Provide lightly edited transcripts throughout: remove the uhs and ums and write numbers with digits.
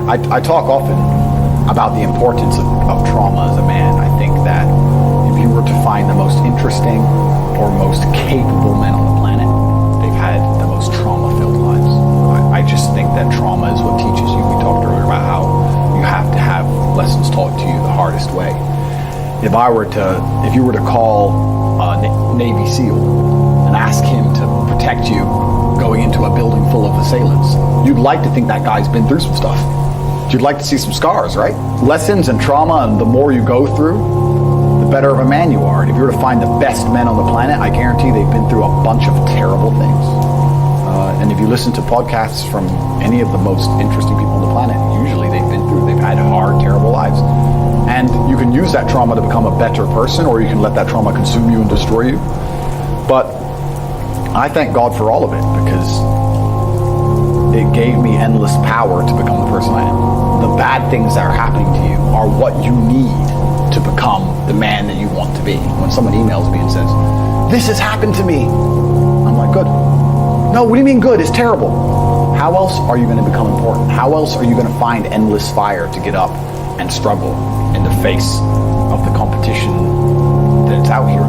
I talk often about the importance of trauma as a man. I think that if you were to find the most interesting or most capable men on the planet, they've had the most trauma-filled lives. I just think that trauma is what teaches you. We talked earlier about how you have to have lessons taught to you the hardest way. If you were to call a Navy SEAL and ask him to protect you going into a building full of assailants, you'd like to think that guy's been through some stuff. You'd like to see some scars, right? Lessons and trauma, and the more you go through, the better of a man you are. And if you were to find the best men on the planet, I guarantee they've been through a bunch of terrible things. And if you listen to podcasts from any of the most interesting people on the planet, usually they've had hard, terrible lives. And you can use that trauma to become a better person, or you can let that trauma consume you and destroy you. But I thank God for all of it, because it gave me endless power to become the person I am. The bad things that are happening to you are what you need to become the man that you want to be. When someone emails me and says, "This has happened to me," I'm like, good. No, what do you mean good? It's terrible. How else are you going to become important? How else are you going to find endless fire to get up and struggle in the face of the competition that's out here?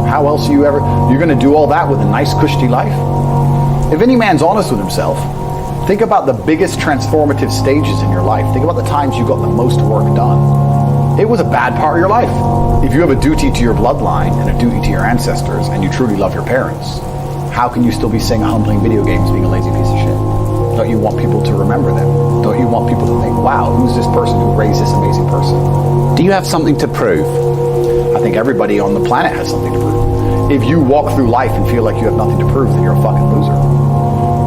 How else are you're going to do all that with a nice, cushy life? If any man's honest with himself, think about the biggest transformative stages in your life. Think about the times you got the most work done. It was a bad part of your life. If you have a duty to your bloodline and a duty to your ancestors, and you truly love your parents, how can you still be saying I'm playing video games being a lazy piece of shit? Don't you want people to remember them? Don't you want people to think, wow, who's this person who raised this amazing person? Do you have something to prove? I think everybody on the planet has something to prove. If you walk through life and feel like you have nothing to prove, then you're a fucking loser.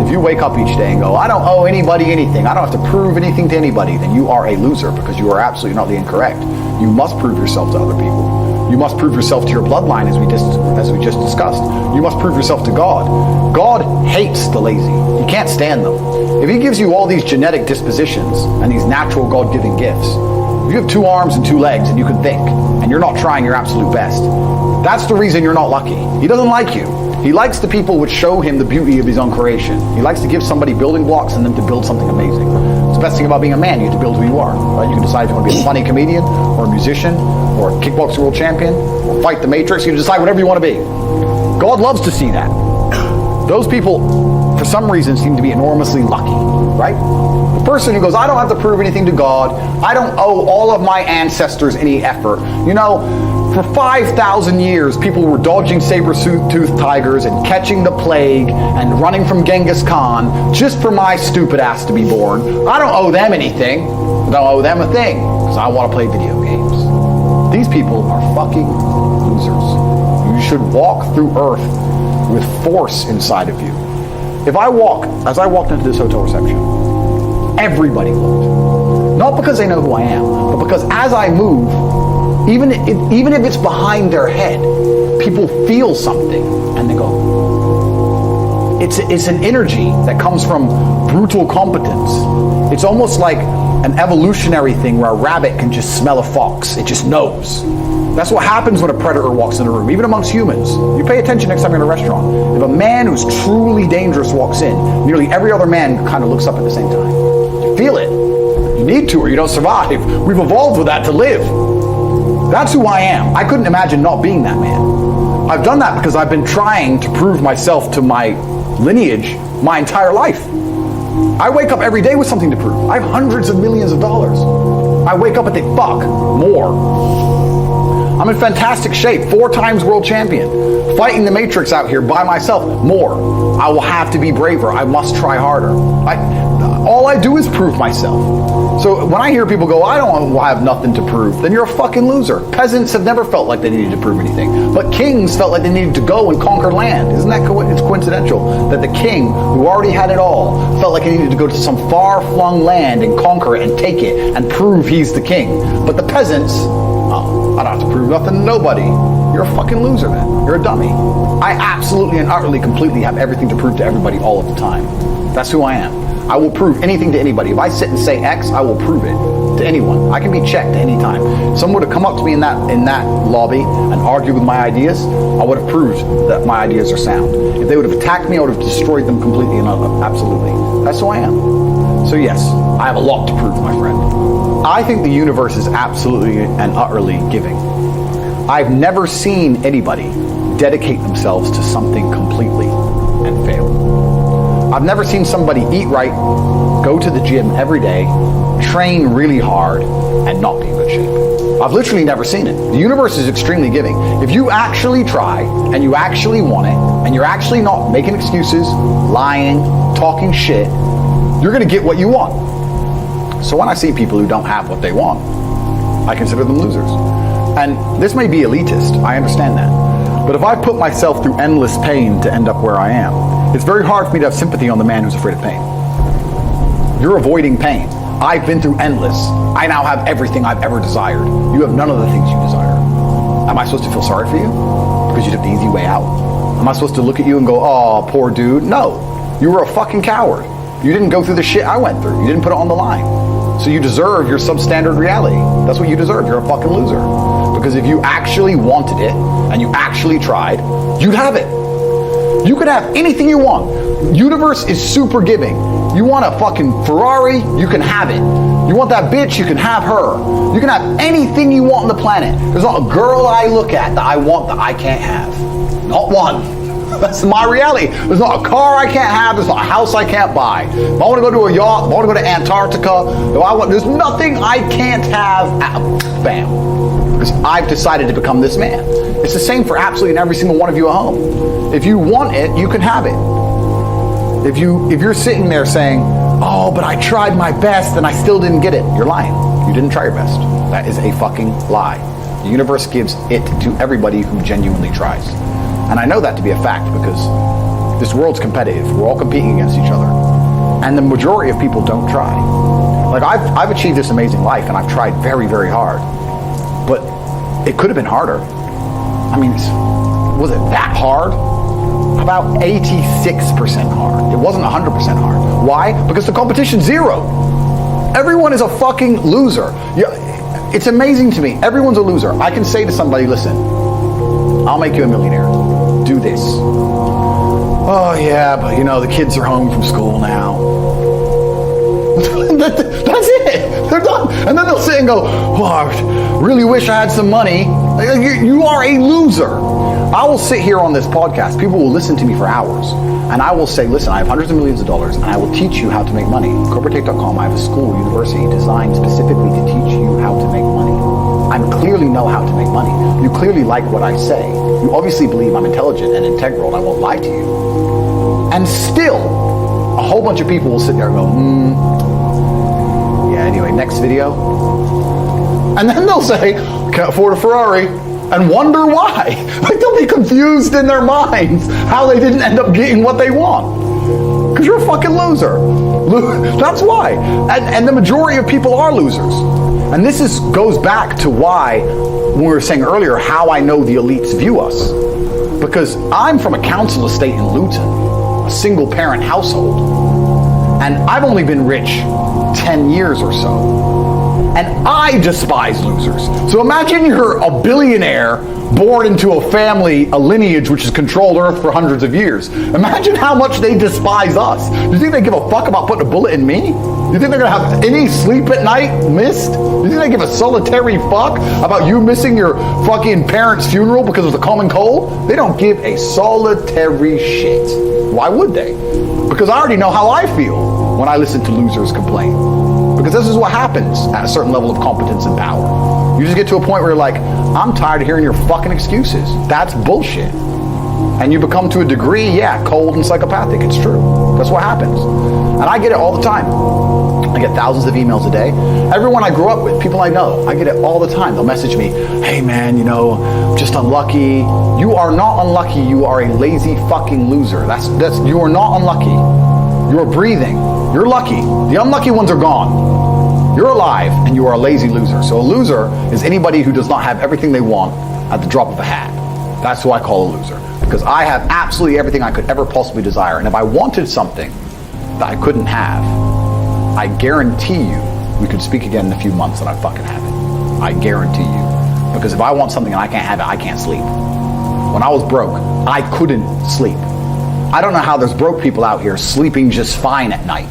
If you wake up each day and go, I don't owe anybody anything, I don't have to prove anything to anybody, then you are a loser, because you are absolutely not the incorrect. You must prove yourself to other people. You must prove yourself to your bloodline, as we just discussed. You must prove yourself to God. God hates the lazy. He can't stand them. If he gives you all these genetic dispositions and these natural God-given gifts, if you have 2 arms and 2 legs and you can think, and you're not trying your absolute best, that's the reason you're not lucky. He doesn't like you. He likes the people which show him the beauty of his own creation. He likes to give somebody building blocks and them to build something amazing. It's the best thing about being a man. You get to build who you are. Right? You can decide if you want to be a funny comedian, or a musician, or a kickboxing world champion, or fight the Matrix. You can decide whatever you want to be. God loves to see that. Those people, for some reason, seem to be enormously lucky, right? The person who goes, I don't have to prove anything to God. I don't owe all of my ancestors any effort. You know, for 5,000 years, people were dodging saber-toothed tigers and catching the plague and running from Genghis Khan just for my stupid ass to be born. I don't owe them anything. I don't owe them a thing, because I want to play video games. These people are fucking losers. You should walk through earth with force inside of you. As I walked into this hotel reception, everybody looked. Not because they know who I am, but because as I move, even if it's behind their head, people feel something and they go, it's an energy that comes from brutal competence. It's almost like an evolutionary thing where a rabbit can just smell a fox. It just knows. That's what happens when a predator walks in a room, even amongst humans. You pay attention next time you're in a restaurant. If a man who's truly dangerous walks in, nearly every other man kind of looks up at the same time. You feel it. You need to, or you don't survive. We've evolved with that to live. That's who I am. I couldn't imagine not being that man. I've done that because I've been trying to prove myself to my lineage my entire life. I wake up every day with something to prove. I have hundreds of millions of dollars. I wake up and think, fuck, more. I'm in fantastic shape, 4 times world champion. Fighting the Matrix out here by myself, more. I will have to be braver. I must try harder. All I do is prove myself. So when I hear people go, I don't have nothing to prove, then you're a fucking loser. Peasants have never felt like they needed to prove anything. But kings felt like they needed to go and conquer land. Isn't that it's coincidental that the king, who already had it all, felt like he needed to go to some far-flung land and conquer it and take it and prove he's the king. But the peasants, I don't have to prove nothing to nobody. You're a fucking loser, man. You're a dummy. I absolutely and utterly, completely have everything to prove to everybody all of the time. That's who I am. I will prove anything to anybody. If I sit and say X, I will prove it to anyone. I can be checked any time. If someone would have come up to me in that lobby and argued with my ideas, I would have proved that my ideas are sound. If they would have attacked me, I would have destroyed them completely and absolutely. That's who I am. So yes, I have a lot to prove, my friend. I think the universe is absolutely and utterly giving. I've never seen anybody dedicate themselves to something completely and fail. I've never seen somebody eat right, go to the gym every day, train really hard, and not be in good shape. I've literally never seen it. The universe is extremely giving. If you actually try, and you actually want it, and you're actually not making excuses, lying, talking shit, you're gonna get what you want. So when I see people who don't have what they want, I consider them losers. And this may be elitist, I understand that. But if I put myself through endless pain to end up where I am, it's very hard for me to have sympathy on the man who's afraid of pain. You're avoiding pain. I've been through endless. I now have everything I've ever desired. You have none of the things you desire. Am I supposed to feel sorry for you? Because you took the easy way out. Am I supposed to look at you and go, oh, poor dude? No. You were a fucking coward. You didn't go through the shit I went through. You didn't put it on the line. So you deserve your substandard reality. That's what you deserve. You're a fucking loser. Because if you actually wanted it, and you actually tried, you'd have it. You could have anything you want. Universe is super giving. You want a fucking Ferrari, you can have it. You want that bitch, you can have her. You can have anything you want on the planet. There's not a girl I look at that I want that I can't have. Not one. That's my reality. There's not a car I can't have. There's not a house I can't buy. If I want to go to a yacht, if I want to go to Antarctica, there's nothing I can't have. Bam. Because I've decided to become this man. It's the same for absolutely every single one of you at home. If you want it, you can have it. If you're sitting there saying, oh, but I tried my best and I still didn't get it, you're lying. You didn't try your best. That is a fucking lie. The universe gives it to everybody who genuinely tries. And I know that to be a fact because this world's competitive. We're all competing against each other. And the majority of people don't try. Like I've achieved this amazing life and I've tried very, very hard. But it could have been harder. I mean, was it that hard? About 86% hard. It wasn't 100% hard. Why? Because the competition's zero. Everyone is a fucking loser. It's amazing to me. Everyone's a loser. I can say to somebody, listen, I'll make you a millionaire. Do this. Oh yeah, but the kids are home from school now. That's it. They're done. And then they'll sit and go, oh, I really wish I had some money. You are a loser. I will sit here on this podcast. People will listen to me for hours. And I will say, listen, I have hundreds of millions of dollars and I will teach you how to make money. CorporateTake.com, I have a school, university designed specifically to teach you how to make money. I clearly know how to make money. You clearly like what I say. You obviously believe I'm intelligent and integral and I won't lie to you. And still, a whole bunch of people will sit there and go, yeah, anyway, next video. And then they'll say, can't afford a Ferrari. And wonder why. Like they'll be confused in their minds how they didn't end up getting what they want. Because you're a fucking loser. That's why. And the majority of people are losers. And this goes back to why, when we were saying earlier, how I know the elites view us. Because I'm from a council estate in Luton, a single parent household. And I've only been rich 10 years or so. And I despise losers. So imagine you're a billionaire born into a family, a lineage which has controlled Earth for hundreds of years. Imagine how much they despise us. Do you think they give a fuck about putting a bullet in me? Do you think they're gonna have any sleep at night missed? Do you think they give a solitary fuck about you missing your fucking parents' funeral because of the common cold? They don't give a solitary shit. Why would they? Because I already know how I feel when I listen to losers complain. Because this is what happens at a certain level of competence and power. You just get to a point where you're like, I'm tired of hearing your fucking excuses. That's bullshit. And you become, to a degree, yeah, cold and psychopathic. It's true. That's what happens. And I get it all the time. I get thousands of emails a day. Everyone I grew up with, people I know, I get it all the time. They'll message me, hey man, I'm just unlucky. You are not unlucky. You are a lazy fucking loser. You are not unlucky. You're breathing. You're lucky. The unlucky ones are gone. You're alive and you are a lazy loser. So a loser is anybody who does not have everything they want at the drop of a hat. That's who I call a loser. Because I have absolutely everything I could ever possibly desire. And if I wanted something that I couldn't have, I guarantee you we could speak again in a few months and I'd fucking have it. I guarantee you. Because if I want something and I can't have it, I can't sleep. When I was broke, I couldn't sleep. I don't know how there's broke people out here sleeping just fine at night.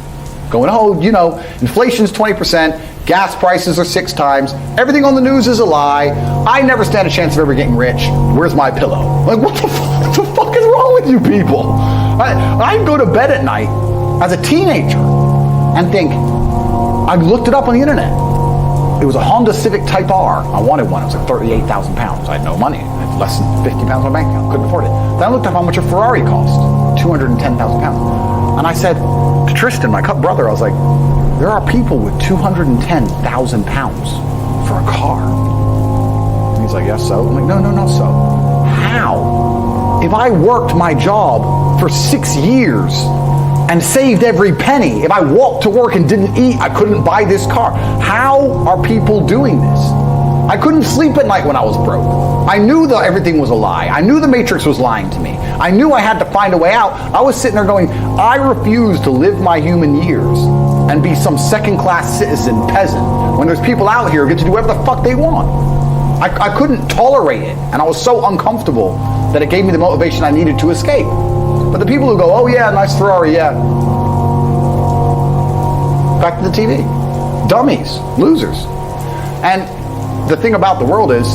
going, oh, you know, inflation's 20%, gas prices are 6 times, everything on the news is a lie, I never stand a chance of ever getting rich, where's my pillow? Like, what the fuck is wrong with you people? I'd go to bed at night as a teenager and think, I looked it up on the internet. It was a Honda Civic Type R. I wanted one. It was like 38,000 pounds. I had no money. I had less than 50 pounds on my bank account. Couldn't afford it. Then I looked up how much a Ferrari cost. 210,000 pounds. And I said to Tristan, my brother, I was like, there are people with 210,000 pounds for a car. And he's like, yes, so? I'm like, no, so. How? If I worked my job for 6 years and saved every penny, if I walked to work and didn't eat, I couldn't buy this car. How are people doing this? I couldn't sleep at night when I was broke. I knew that everything was a lie. I knew the Matrix was lying to me. I knew I had to find a way out. I was sitting there going, I refuse to live my human years and be some second-class citizen peasant when there's people out here who get to do whatever the fuck they want. I couldn't tolerate it, and I was so uncomfortable that it gave me the motivation I needed to escape. But the people who go, oh yeah, nice Ferrari, yeah. Back to the TV. Dummies, losers. And the thing about the world is,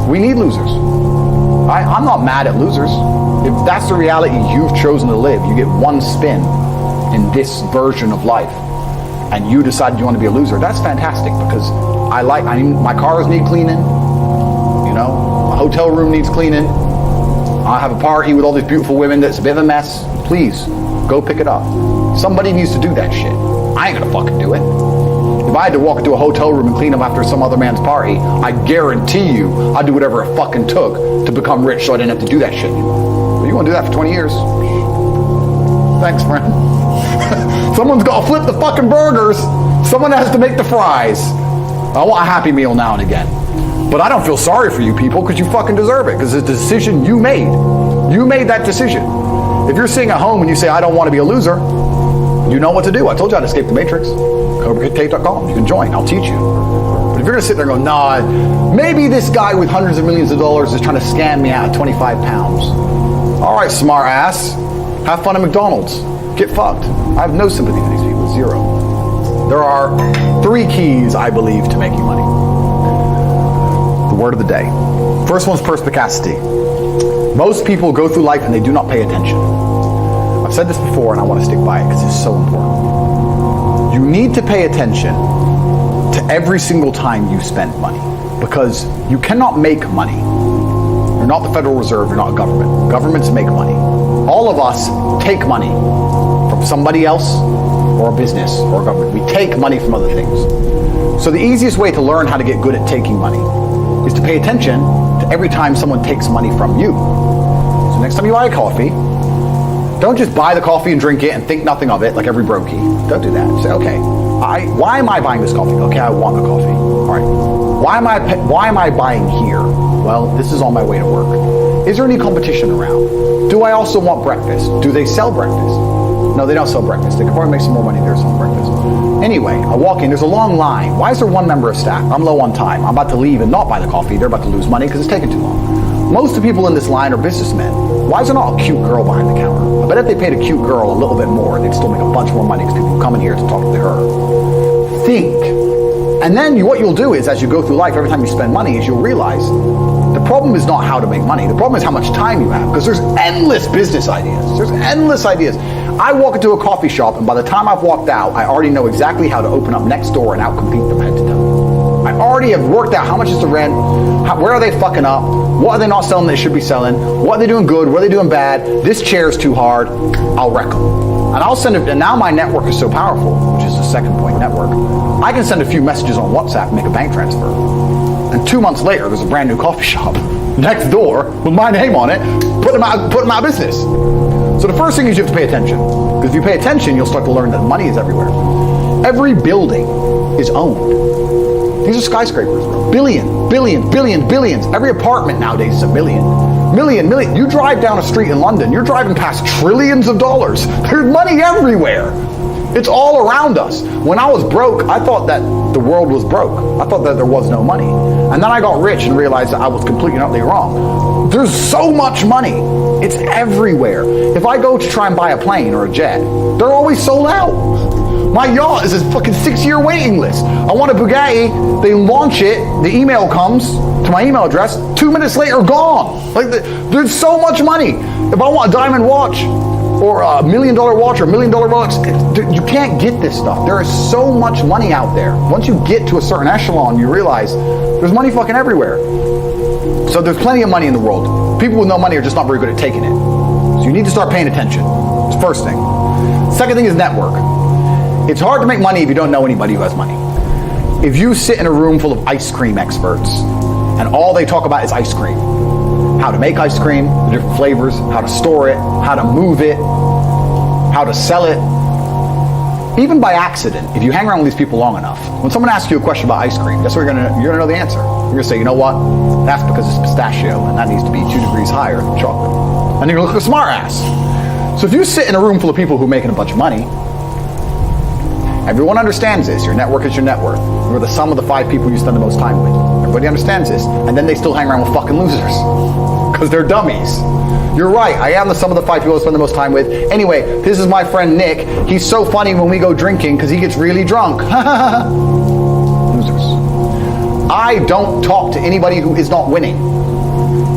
we need losers. I'm not mad at losers. If that's the reality you've chosen to live, you get one spin in this version of life, and you decided you want to be a loser, that's fantastic, because my cars need cleaning, you know, my hotel room needs cleaning, I have a party with all these beautiful women that's a bit of a mess. Please, go pick it up. Somebody needs to do that shit. I ain't gonna fucking do it. If I had to walk into a hotel room and clean up after some other man's party, I guarantee you I'd do whatever it fucking took to become rich so I didn't have to do that shit anymore. But you wanna do that for 20 years? Thanks, friend. Someone's gotta flip the fucking burgers. Someone has to make the fries. I want a Happy Meal now and again. But I don't feel sorry for you people, because you fucking deserve it, because it's a decision you made. You made that decision. If you're sitting at home and you say, I don't want to be a loser, you know what to do. I told you how to escape the Matrix. Tate.com. You can join. I'll teach you. But if you're going to sit there and go, nah, maybe this guy with hundreds of millions of dollars is trying to scam me out of 25 pounds. All right, smart ass. Have fun at McDonald's. Get fucked. I have no sympathy for these people. Zero. There are 3 keys, I believe, to making money. The word of the day. First one's perspicacity. Most people go through life and they do not pay attention. I've said this before and I want to stick by it because it's so important. You need to pay attention to every single time you spend money, because you cannot make money. You're not the Federal Reserve, you're not a government. Governments make money. All of us take money from somebody else or a business or a government. We take money from other things. So the easiest way to learn how to get good at taking money is to pay attention to every time someone takes money from you. So next time you buy a coffee, don't just buy the coffee and drink it and think nothing of it like every brokey. Don't do that. Say, okay, why am I buying this coffee? Okay, I want the coffee. All right. Why am I buying here? Well, this is on my way to work. Is there any competition around? Do I also want breakfast? Do they sell breakfast? No, they don't sell breakfast. They could probably make some more money there selling breakfast. Anyway, I walk in, there's a long line. Why is there one member of staff? I'm low on time. I'm about to leave and not buy the coffee. They're about to lose money because it's taking too long. Most of the people in this line are businessmen. Why is there not a cute girl behind the counter? I bet if they paid a cute girl a little bit more, they'd still make a bunch more money because people come in here to talk to her. Think. And then what you'll do is, as you go through life, every time you spend money, is you'll realize the problem is not how to make money. The problem is how much time you have, because there's endless business ideas. There's endless ideas. I walk into a coffee shop, and by the time I've walked out, I already know exactly how to open up next door and outcompete them head to toe. I already have worked out how much is the rent, where are they fucking up, what are they not selling they should be selling, what are they doing good, what are they doing bad, this chair's too hard, I'll wreck them. And I'll send it, and now my network is so powerful, which is the second point network, I can send a few messages on WhatsApp and make a bank transfer. And 2 months later, there's a brand new coffee shop next door with my name on it, put them out of business. So the first thing is you have to pay attention. Because if you pay attention, you'll start to learn that money is everywhere. Every building is owned. These are skyscrapers. Billions. Every apartment nowadays is a million. Million. You drive down a street in London, you're driving past trillions of dollars. There's money everywhere. It's all around us. When I was broke, I thought that the world was broke. I thought that there was no money. And then I got rich and realized that I was completely and utterly wrong. There's so much money. It's everywhere. If I go to try and buy a plane or a jet, they're always sold out. My yacht is a fucking 6-year waiting list. I want a Bugatti, they launch it, the email comes to my email address, 2 minutes later, gone. Like, there's so much money. If I want a diamond watch, or a $1 million watch, or $1 million watch, you can't get this stuff. There is so much money out there. Once you get to a certain echelon, you realize there's money fucking everywhere. So there's plenty of money in the world. People with no money are just not very good at taking it. So you need to start paying attention. It's the first thing. Second thing is network. It's hard to make money if you don't know anybody who has money. If you sit in a room full of ice cream experts and all they talk about is ice cream, how to make ice cream, the different flavors, how to store it, how to move it, how to sell it, even by accident, if you hang around with these people long enough, when someone asks you a question about ice cream, guess what you're gonna know the answer. You're gonna say, you know what? That's because it's pistachio and that needs to be 2 degrees higher than chocolate. And you're gonna look like a smart ass. So if you sit in a room full of people who are making a bunch of money, everyone understands this. Your network is your net worth. You're the sum of the 5 people you spend the most time with. Everybody understands this. And then they still hang around with fucking losers. Because they're dummies. You're right, I am the sum of the 5 people I spend the most time with. Anyway, this is my friend Nick. He's so funny when we go drinking because he gets really drunk. Losers. I don't talk to anybody who is not winning.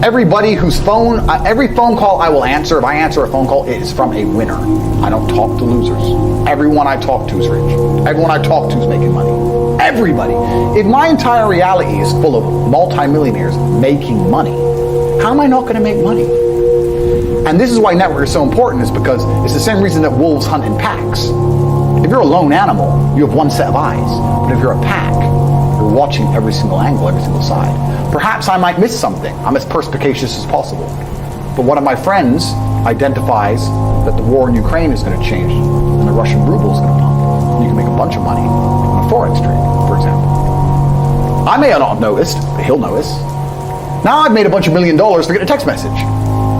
Everybody whose phone, every phone call I will answer, if I answer a phone call, it is from a winner. I don't talk to losers. Everyone I talk to is rich. Everyone I talk to is making money. Everybody. If my entire reality is full of multimillionaires making money, how am I not going to make money? And this is why network is so important, is because it's the same reason that wolves hunt in packs. If you're a lone animal, you have one set of eyes. But if you're a pack, you're watching every single angle, every single side. Perhaps I might miss something. I'm as perspicacious as possible. But one of my friends identifies that the war in Ukraine is going to change and the Russian ruble is going to pump. And you can make a bunch of money on a forex trade, for example. I may not have noticed, but he'll notice. Now I've made a bunch of $1 million to get a text message,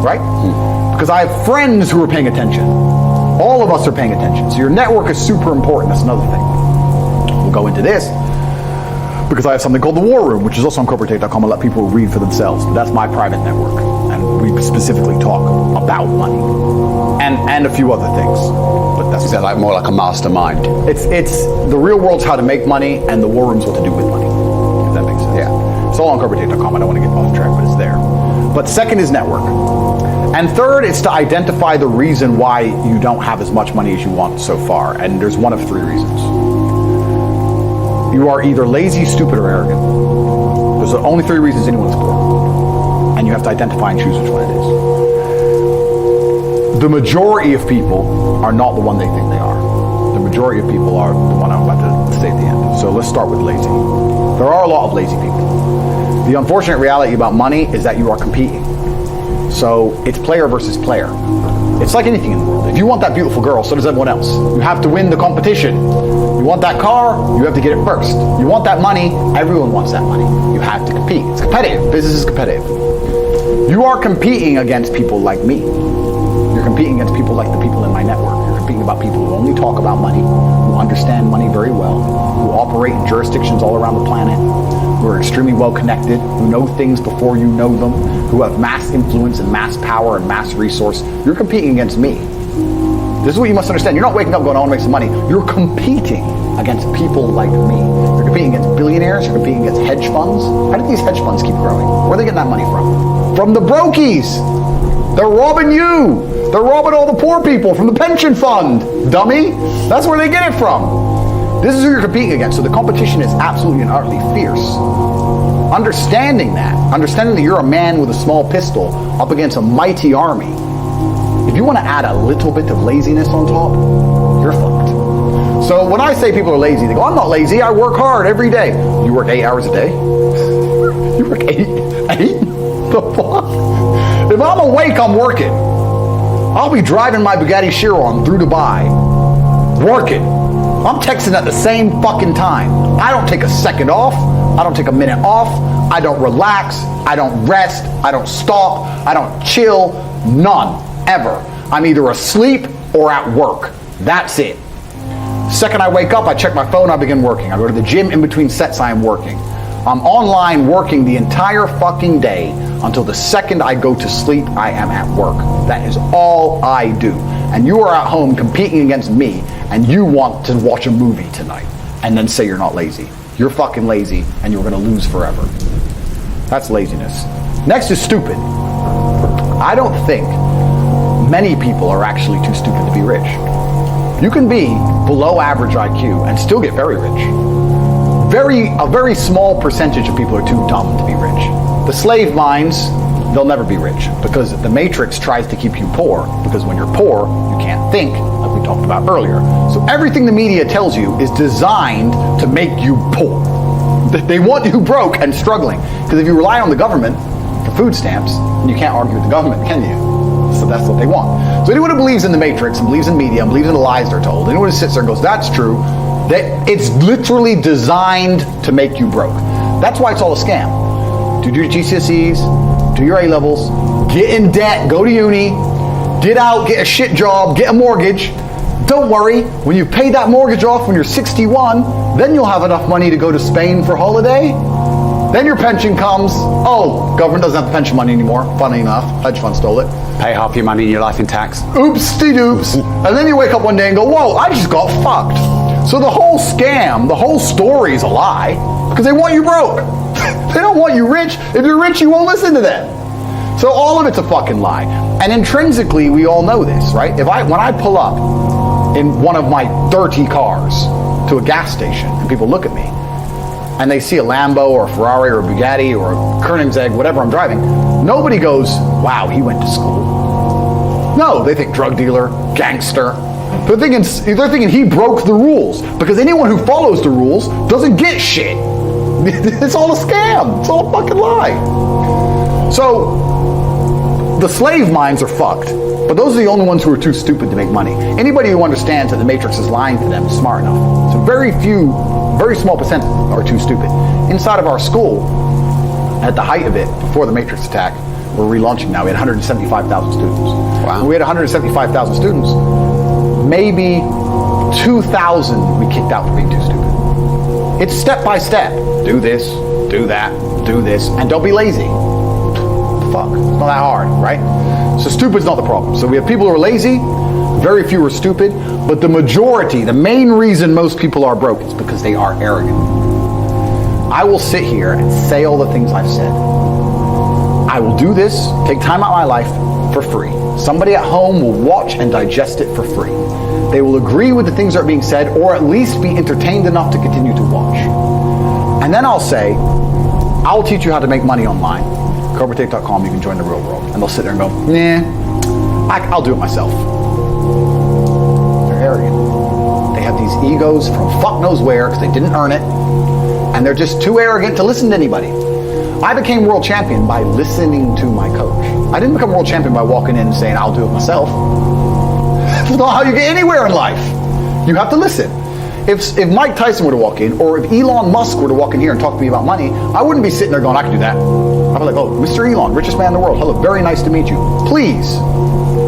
right? Because I have friends who are paying attention. All of us are paying attention. So your network is super important. That's another thing. We'll go into this because I have something called the War Room, which is also on corporatate.com. I'll let people read for themselves. But that's my private network. And we specifically talk about money and a few other things. But that's like more like a mastermind. It's the real world's how to make money, and the War Room's what to do with money. If that makes sense. Yeah. It's all on corporatate.com. I don't want to get off track, but it's there. But second is network. And third, it's to identify the reason why you don't have as much money as you want so far. And there's one of 3 reasons. You are either lazy, stupid, or arrogant. Those are the only 3 reasons anyone is poor. And you have to identify and choose which one it is. The majority of people are not the one they think they are. The majority of people are the one I'm about to say at the end. So let's start with lazy. There are a lot of lazy people. The unfortunate reality about money is that you are competing. So it's player versus player. It's like anything in the world. If you want that beautiful girl, so does everyone else. You have to win the competition. You want that car, you have to get it first. You want that money, everyone wants that money. You have to compete. It's competitive. Business is competitive. You are competing against people like me. You're competing against people like the people in my network. You're competing about people who only talk about money, who understand money very well, who operate in jurisdictions all around the planet, who are extremely well connected, who know things before you know them, who have mass influence and mass power and mass resource. You're competing against me. This is what you must understand. You're not waking up going, I want to make some money. You're competing against people like me. You're competing against billionaires. You're competing against hedge funds. How did these hedge funds keep growing? Where are they getting that money from? From the brokies. They're robbing you. They're robbing all the poor people from the pension fund, dummy. That's where they get it from. This is who you're competing against. So the competition is absolutely and utterly fierce. Understanding that you're a man with a small pistol up against a mighty army, if you want to add a little bit of laziness on top, you're fucked. So when I say people are lazy, they go, I'm not lazy, I work hard every day. You work 8 hours a day? You work 8? The fuck? If I'm awake, I'm working. I'll be driving my Bugatti Chiron through Dubai, working. I'm texting at the same fucking time. I don't take a second off. I don't take a minute off. I don't relax. I don't rest. I don't stop. I don't chill. None. Ever. I'm either asleep or at work. That's it. Second I wake up, I check my phone, I begin working. I go to the gym in between sets, I am working. I'm online working the entire fucking day until the second I go to sleep, I am at work. That is all I do. And you are at home competing against me and you want to watch a movie tonight and then say you're not lazy. You're fucking lazy and you're going to lose forever. That's laziness. Next is stupid. I don't think many people are actually too stupid to be rich. You can be below average IQ and still get very rich. A very small percentage of people are too dumb to be rich. The slave minds, they'll never be rich because the matrix tries to keep you poor, because when you're poor, you can't think, like we talked about earlier. So everything the media tells you is designed to make you poor. They want you broke and struggling, because if you rely on the government for food stamps, you can't argue with the government, can you? So that's what they want. So anyone who believes in the matrix and believes in media and believes in the lies they're told, anyone who sits there and goes, that's true, that it's literally designed to make you broke. That's why it's all a scam. Do your GCSEs, do your A-levels, get in debt, go to uni, get out, get a shit job, get a mortgage. Don't worry, when you pay that mortgage off when you're 61, then you'll have enough money to go to Spain for holiday. Then your pension comes. Oh, government doesn't have the pension money anymore. Funny enough, hedge fund stole it. Pay half your money in your life in tax. Oopsie-doops. And then you wake up one day and go, whoa, I just got fucked. So the whole scam, the whole story is a lie because they want you broke. They don't want you rich. If you're rich, you won't listen to them. So all of it's a fucking lie. And intrinsically, we all know this, right? When I pull up in one of my dirty cars to a gas station and people look at me and they see a Lambo or a Ferrari or a Bugatti or a Koenigsegg, whatever I'm driving, nobody goes, wow, he went to school. No, they think drug dealer, gangster. They're thinking he broke the rules, because anyone who follows the rules doesn't get shit. It's all a scam. It's all a fucking lie. So the slave minds are fucked, but those are the only ones who are too stupid to make money. Anybody who understands that the matrix is lying to them is smart enough. So very small percent are too stupid. Inside of our school, at the height of it, before the matrix attack, we're relaunching now, we had 175,000 students. Wow. When we had 175,000 students, maybe 2,000 we kicked out for being too stupid. It's step by step. Do this, do that, do this, and don't be lazy. Fuck, it's not that hard, right? So stupid's not the problem. So we have people who are lazy, very few are stupid, but the majority, the main reason most people are broke is because they are arrogant. I will sit here and say all the things I've said. I will do this, take time out of my life for free. Somebody at home will watch and digest it for free. They will agree with the things that are being said, or at least be entertained enough to continue to watch. And then I'll say, I'll teach you how to make money online. CobraTake.com, you can join the real world. And they'll sit there and go, nah, I'll do it myself. They're arrogant. They have these egos from fuck knows where because they didn't earn it. And they're just too arrogant to listen to anybody. I became world champion by listening to my coach. I didn't become world champion by walking in and saying, I'll do it myself. That's not how you get anywhere in life. You have to listen. If Mike Tyson were to walk in, or if Elon Musk were to walk in here and talk to me about money, I wouldn't be sitting there going, I can do that. I'd be like, oh, Mr. Elon, richest man in the world. Hello, very nice to meet you. Please,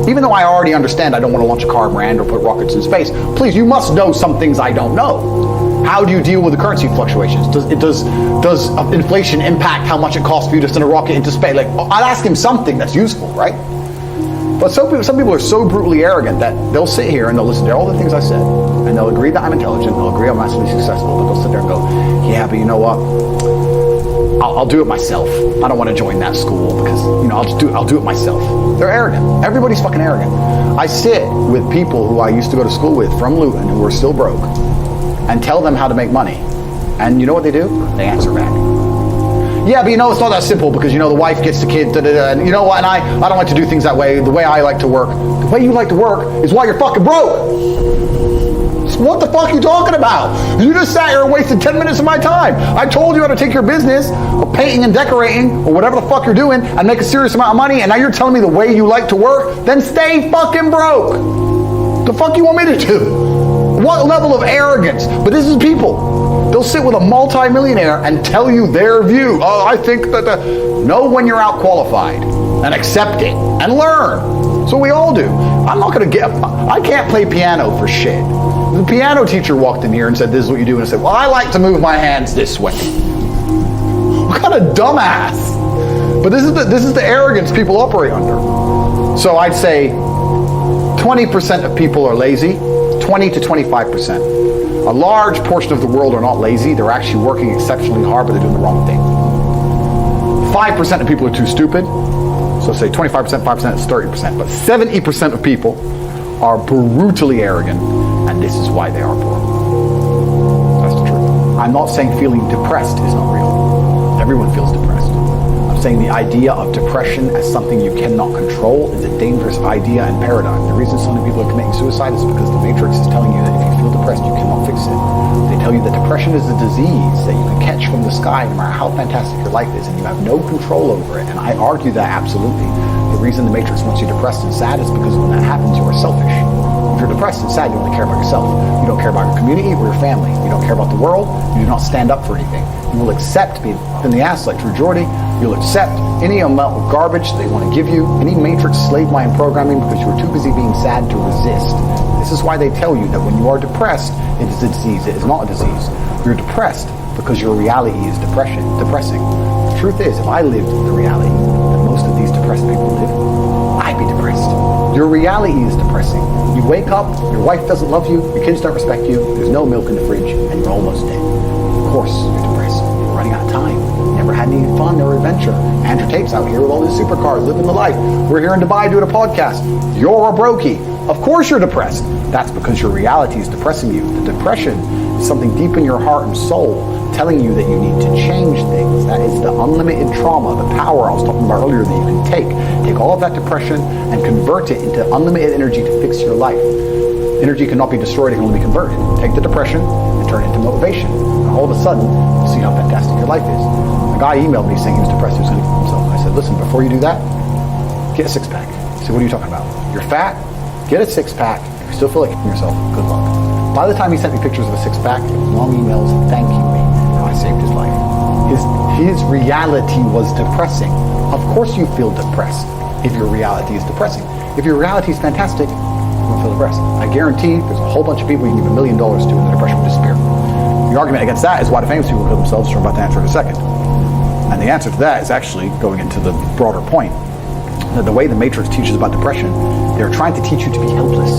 even though I already understand I don't want to launch a car brand or put rockets in space, please, you must know some things I don't know. How do you deal with the currency fluctuations? Does inflation impact how much it costs for you to send a rocket into space? Like, I'd ask him something that's useful, right? But some people are so brutally arrogant that they'll sit here and they'll listen to all the things I said, and they'll agree that I'm intelligent, they'll agree I'm massively successful, but they'll sit there and go, yeah, but you know what? I'll do it myself. I don't want to join that school because, I'll do it myself. They're arrogant. Everybody's fucking arrogant. I sit with people who I used to go to school with from Luton who are still broke and tell them how to make money. And you know what they do? They answer back. Yeah, but it's not that simple because, the wife gets the kid, and you know what, and I don't like to do things that way. The way I like to work, the way you like to work is why you're fucking broke. So what the fuck are you talking about? You just sat here and wasted 10 minutes of my time. I told you how to take your business of painting and decorating or whatever the fuck you're doing and make a serious amount of money, and now you're telling me the way you like to work? Then stay fucking broke. The fuck you want me to do? What level of arrogance? But this is people. They'll sit with a multi-millionaire and tell you their view. Oh, I think that know when you're out qualified and accept it and learn. So we all do. I can't play piano for shit. The piano teacher walked in here and said, this is what you do. And I said, well, I like to move my hands this way. What kind of dumbass? But this is the arrogance people operate under. So I'd say 20% of people are lazy, 20 to 25%. A large portion of the world are not lazy. They're actually working exceptionally hard, but they're doing the wrong thing. 5% of people are too stupid. So say 25%, 5% is 30%. But 70% of people are brutally arrogant, and this is why they are poor. That's the truth. I'm not saying feeling depressed is not real. Everyone feels depressed. I'm saying the idea of depression as something you cannot control is a dangerous idea and paradigm. The reason so many people are committing suicide is because the Matrix is telling you that if you feel depressed, you cannot fix it. They tell you that depression is a disease that you can catch from the sky no matter how fantastic your life is, and you have no control over it. And I argue that absolutely. The reason the Matrix wants you depressed and sad is because when that happens, you are selfish. If you're depressed and sad, you only care about yourself. You don't care about your community or your family. You don't care about the world. You do not stand up for anything. You will accept being in the ass like True Geordie. You'll accept any amount of garbage they want to give you, any Matrix slave mind programming, because you're too busy being sad to resist. This is why they tell you that when you are depressed, it is a disease. It is not a disease. You're depressed because your reality is depressing. The truth is, if I lived the reality that most of these depressed people live, I'd be depressed. Your reality is depressing. You wake up, your wife doesn't love you, your kids don't respect you, there's no milk in the fridge, and you're almost dead. Of course, you're depressed. You're running out of time. You never had any fun or adventure. Andrew Tate's out here with all his supercars, living the life. We're here in Dubai doing a podcast. You're a brokey. Of course you're depressed. That's because your reality is depressing you. The depression is something deep in your heart and soul telling you that you need to change things. That is the unlimited trauma, the power I was talking about earlier that you can take. Take all of that depression and convert it into unlimited energy to fix your life. Energy cannot be destroyed, it can only be converted. Take the depression and turn it into motivation. And all of a sudden, you'll see how fantastic your life is. A guy emailed me saying he was depressed, he was going to kill himself. I said, listen, before you do that, get a six-pack. He said, what are you talking about? You're fat? Get a six-pack. If you still feel like killing yourself, good luck. By the time he sent me pictures of a six-pack, it was long emails thanking me how I saved his life. His reality was depressing. Of course you feel depressed if your reality is depressing. If your reality is fantastic, you won't feel depressed. I guarantee there's a whole bunch of people you can give $1 million to and the depression will disappear. The argument against that is why the famous people kill themselves, which I'm about to answer in a second. And the answer to that is actually going into the broader point. That the way the Matrix teaches about depression, they're trying to teach you to be helpless.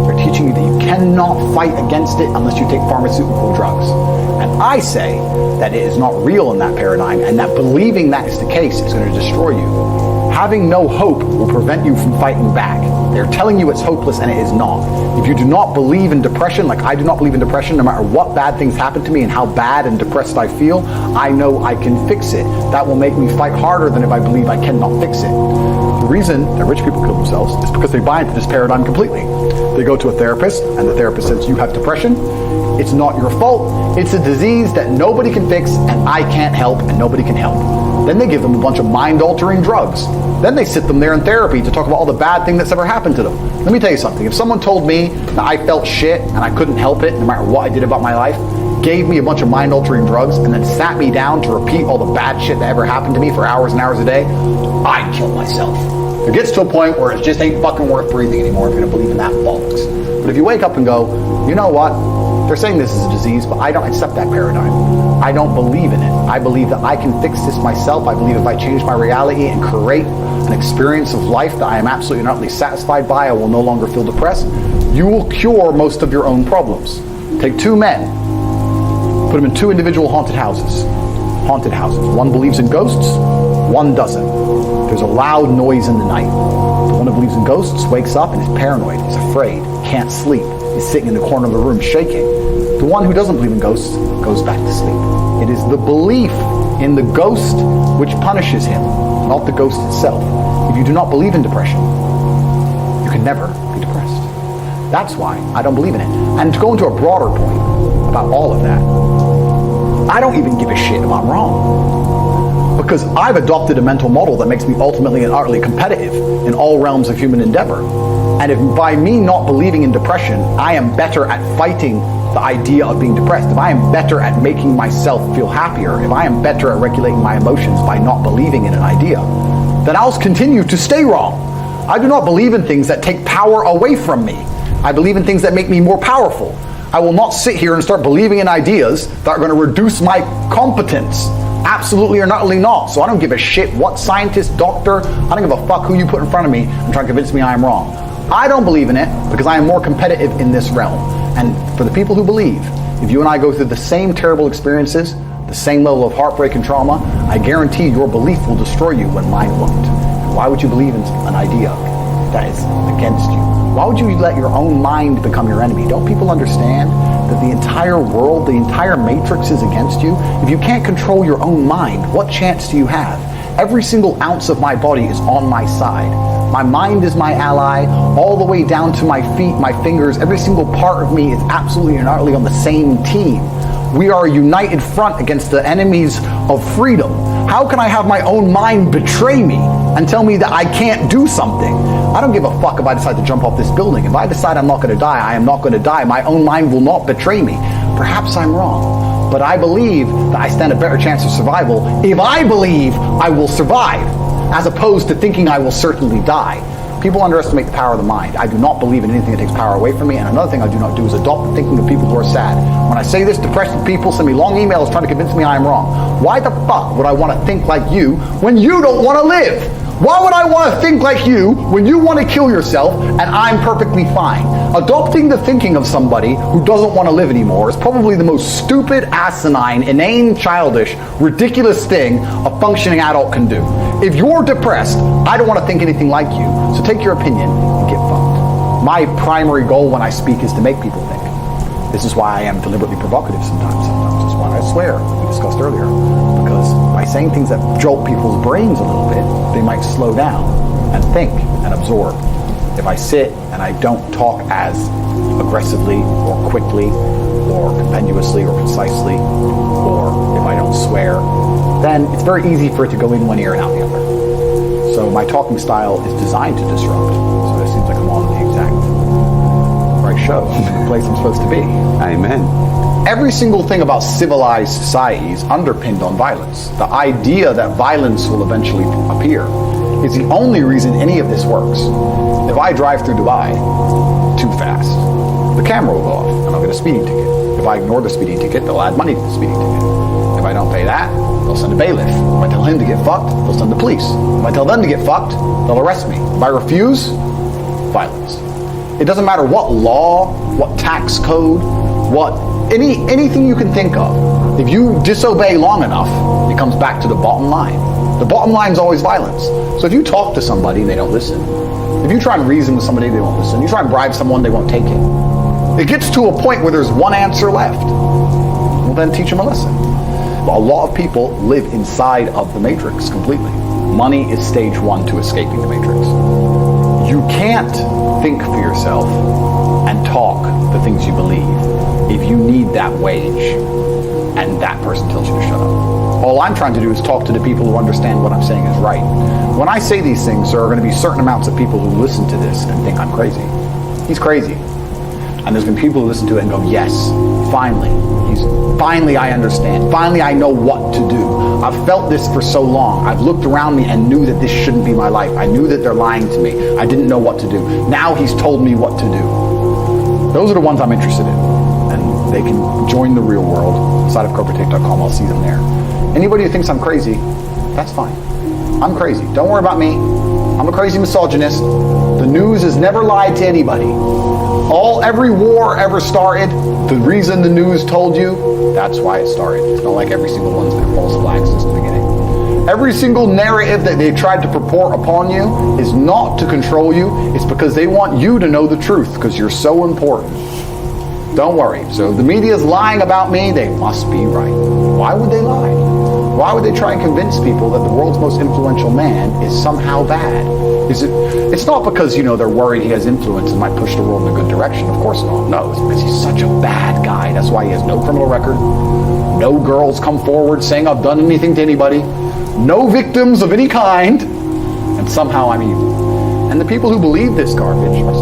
They're teaching you that you cannot fight against it unless you take pharmaceutical drugs. And I say that it is not real in that paradigm, and that believing that is the case is going to destroy you. Having no hope will prevent you from fighting back. They're telling you it's hopeless, and it is not. If you do not believe in depression, like I do not believe in depression, no matter what bad things happen to me and how bad and depressed I feel, I know I can fix it. That will make me fight harder than if I believe I cannot fix it. The reason that rich people kill themselves is because they buy into this paradigm completely. They go to a therapist, and the therapist says, you have depression. It's not your fault. It's a disease that nobody can fix, and I can't help, and nobody can help. Then they give them a bunch of mind-altering drugs. Then they sit them there in therapy to talk about all the bad thing that's ever happened to them. Let me tell you something. If someone told me that I felt shit and I couldn't help it, no matter what I did about my life, gave me a bunch of mind-altering drugs, and then sat me down to repeat all the bad shit that ever happened to me for hours and hours a day, I'd kill myself. It gets to a point where it just ain't fucking worth breathing anymore if you're gonna believe in that bollocks. But if you wake up and go, you know what? They're saying this is a disease, but I don't accept that paradigm. I don't believe in it. I believe that I can fix this myself. I believe if I change my reality and create an experience of life that I am absolutely not only satisfied by, I will no longer feel depressed. You will cure most of your own problems. Take two men, put them in two individual haunted houses. One believes in ghosts, one doesn't. There's a loud noise in the night. The one who believes in ghosts wakes up and is paranoid, is afraid, can't sleep, is sitting in the corner of the room shaking. The one who doesn't believe in ghosts goes back to sleep. It is the belief in the ghost which punishes him, not the ghost itself. If you do not believe in depression, you can never be depressed. That's why I don't believe in it. And to go into a broader point about all of that, I don't even give a shit if I'm wrong. Because I've adopted a mental model that makes me ultimately and utterly competitive in all realms of human endeavor. And if by me not believing in depression, I am better at fighting the idea of being depressed, if I am better at making myself feel happier, if I am better at regulating my emotions by not believing in an idea, then I'll continue to stay wrong. I do not believe in things that take power away from me. I believe in things that make me more powerful. I will not sit here and start believing in ideas that are going to reduce my competence. Absolutely or utterly not. So I don't give a shit what scientist, doctor, I don't give a fuck who you put in front of me and try to convince me I am wrong. I don't believe in it because I am more competitive in this realm. And for the people who believe, if you and I go through the same terrible experiences, the same level of heartbreak and trauma, I guarantee your belief will destroy you when mine won't. And why would you believe in an idea that is against you? Why would you let your own mind become your enemy? Don't people understand that the entire world, the entire matrix is against you? If you can't control your own mind, what chance do you have? Every single ounce of my body is on my side. My mind is my ally, all the way down to my feet, my fingers. Every single part of me is absolutely and utterly on the same team. We are a united front against the enemies of freedom. How can I have my own mind betray me and tell me that I can't do something? I don't give a fuck if I decide to jump off this building. If I decide I'm not going to die, I am not going to die. My own mind will not betray me. Perhaps I'm wrong, but I believe that I stand a better chance of survival if I believe I will survive, as opposed to thinking I will certainly die. People underestimate the power of the mind. I do not believe in anything that takes power away from me, and another thing I do not do is adopt the thinking of people who are sad. When I say this, depressed people send me long emails trying to convince me I am wrong. Why the fuck would I want to think like you when you don't want to live? Why would I want to think like you when you want to kill yourself and I'm perfectly fine? Adopting the thinking of somebody who doesn't want to live anymore is probably the most stupid, asinine, inane, childish, ridiculous thing a functioning adult can do. If you're depressed, I don't want to think anything like you, so take your opinion and get fucked. My primary goal when I speak is to make people think. This is why I am deliberately provocative sometimes. This is why I swear, we discussed earlier. Because by saying things that jolt people's brains a little bit, they might slow down and think and absorb. If I sit and I don't talk as aggressively or quickly or compendiously or concisely, or if I don't swear, then it's very easy for it to go in one ear and out the other. So my talking style is designed to disrupt. So it seems like I'm on the exact right show, the place I'm supposed to be. Amen. Every single thing about civilized society is underpinned on violence. The idea that violence will eventually appear is the only reason any of this works. If I drive through Dubai too fast, the camera will go off and I'll get a speeding ticket. If I ignore the speeding ticket, they'll add money to the speeding ticket. If I don't pay that, they'll send a bailiff. If I tell him to get fucked, they'll send the police. If I tell them to get fucked, they'll arrest me. If I refuse, violence. It doesn't matter what law, what tax code, anything you can think of. If you disobey long enough, it comes back to the bottom line. The bottom line is always violence. So if you talk to somebody and they don't listen, if you try and reason with somebody, they won't listen. You try and bribe someone, they won't take it. It gets to a point where there's one answer left. Well, then teach them a lesson. A lot of people live inside of the matrix completely. Money is stage one to escaping the matrix. You can't think for yourself and talk the things you believe if you need that wage and that person tells you to shut up. All I'm trying to do is talk to the people who understand what I'm saying is right. When I say these things, there are going to be certain amounts of people who listen to this and think I'm crazy. He's crazy. And there's going to be people who listen to it and go, yes, finally I understand. Finally I know what to do. I've felt this for so long. I've looked around me and knew that this shouldn't be my life. I knew that they're lying to me. I didn't know what to do. Now he's told me what to do. Those are the ones I'm interested in. And they can join the real world. Side of CobraTake.com, I'll see them there. Anybody who thinks I'm crazy, that's fine. I'm crazy. Don't worry about me. I'm a crazy misogynist. The news has never lied to anybody. Every war ever started, the reason the news told you, that's why it started. It's not like every single one's been false flags since the beginning. Every single narrative that they've tried to purport upon you is not to control you. It's because they want you to know the truth, because you're so important. Don't worry. So the media's lying about me, they must be right. Why would they lie? Why would they try and convince people that the world's most influential man is somehow bad? It's not because, they're worried he has influence and might push the world in a good direction. Of course not. No, it's because he's such a bad guy. That's why he has no criminal record. No girls come forward saying I've done anything to anybody. No victims of any kind. And somehow I'm evil. And the people who believe this garbage are